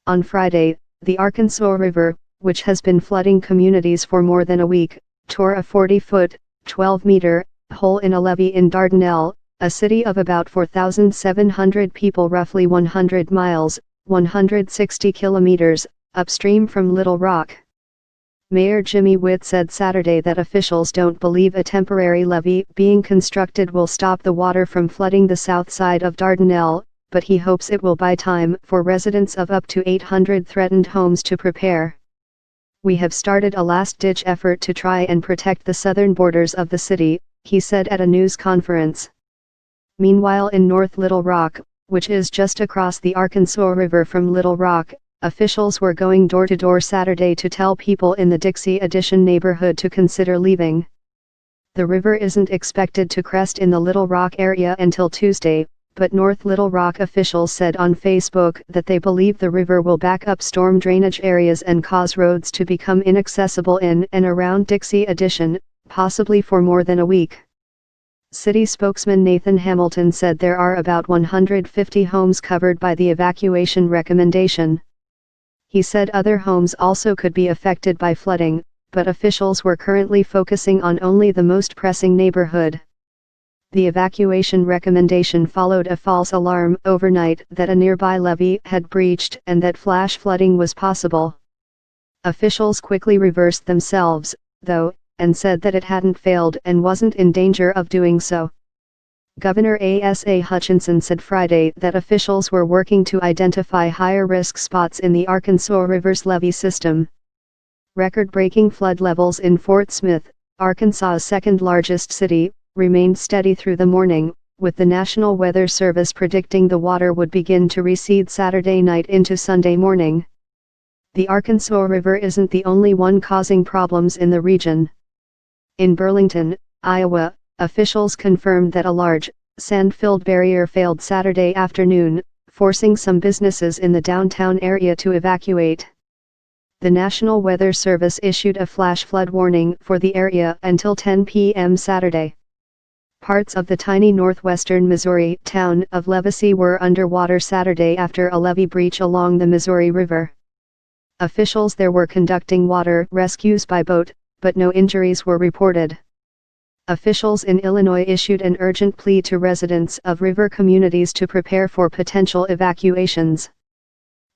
On Friday, the Arkansas River, which has been flooding communities for more than a week, tore a 40-foot, 12-meter, hole in a levee in Dardanelle, a city of about 4,700 people roughly 100 miles, 160 kilometers, upstream from Little Rock. Mayor Jimmy Witt said Saturday that officials don't believe a temporary levee being constructed will stop the water from flooding the south side of Dardanelle, but he hopes it will buy time for residents of up to 800 threatened homes to prepare. "We have started a last-ditch effort to try and protect the southern borders of the city," he said at a news conference. Meanwhile, in North Little Rock, which is just across the Arkansas River from Little Rock, officials were going door-to-door Saturday to tell people in the Dixie Addition neighborhood to consider leaving. The river isn't expected to crest in the Little Rock area until Tuesday, but North Little Rock officials said on Facebook that they believe the river will back up storm drainage areas and cause roads to become inaccessible in and around Dixie Addition, possibly for more than a week. City spokesman Nathan Hamilton said there are about 150 homes covered by the evacuation recommendation. He said other homes also could be affected by flooding, but officials were currently focusing on only the most pressing neighborhood. The evacuation recommendation followed a false alarm overnight that a nearby levee had breached and that flash flooding was possible. Officials quickly reversed themselves, though, and said that it hadn't failed and wasn't in danger of doing so. Governor Asa Hutchinson said Friday that officials were working to identify higher-risk spots in the Arkansas River's levee system. Record-breaking flood levels in Fort Smith, Arkansas's second-largest city, remained steady through the morning, with the National Weather Service predicting the water would begin to recede Saturday night into Sunday morning. The Arkansas River isn't the only one causing problems in the region. In Burlington, Iowa, officials confirmed that a large, sand-filled barrier failed Saturday afternoon, forcing some businesses in the downtown area to evacuate. The National Weather Service issued a flash flood warning for the area until 10 p.m. Saturday. Parts of the tiny northwestern Missouri town of Levee were underwater Saturday after a levee breach along the Missouri River. Officials there were conducting water rescues by boat, but no injuries were reported. Officials in Illinois issued an urgent plea to residents of river communities to prepare for potential evacuations.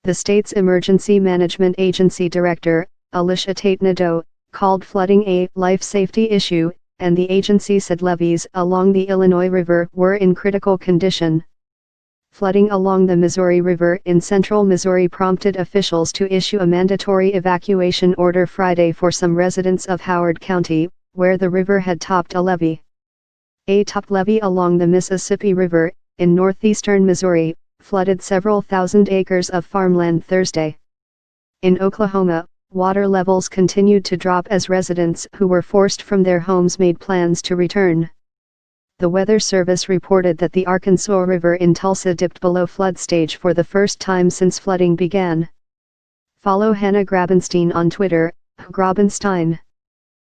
The state's Emergency Management Agency Director, Alicia Tate Nadeau, called flooding a life safety issue, and the agency said levees along the Illinois River were in critical condition. Flooding along the Missouri River in central Missouri prompted officials to issue a mandatory evacuation order Friday for some residents of Howard County, where the river had topped a levee. A top levee along the Mississippi River, in northeastern Missouri, flooded several thousand acres of farmland Thursday. In Oklahoma, water levels continued to drop as residents who were forced from their homes made plans to return. The Weather Service reported that the Arkansas River in Tulsa dipped below flood stage for the first time since flooding began. Follow Hannah Grabenstein on Twitter, Grabenstein.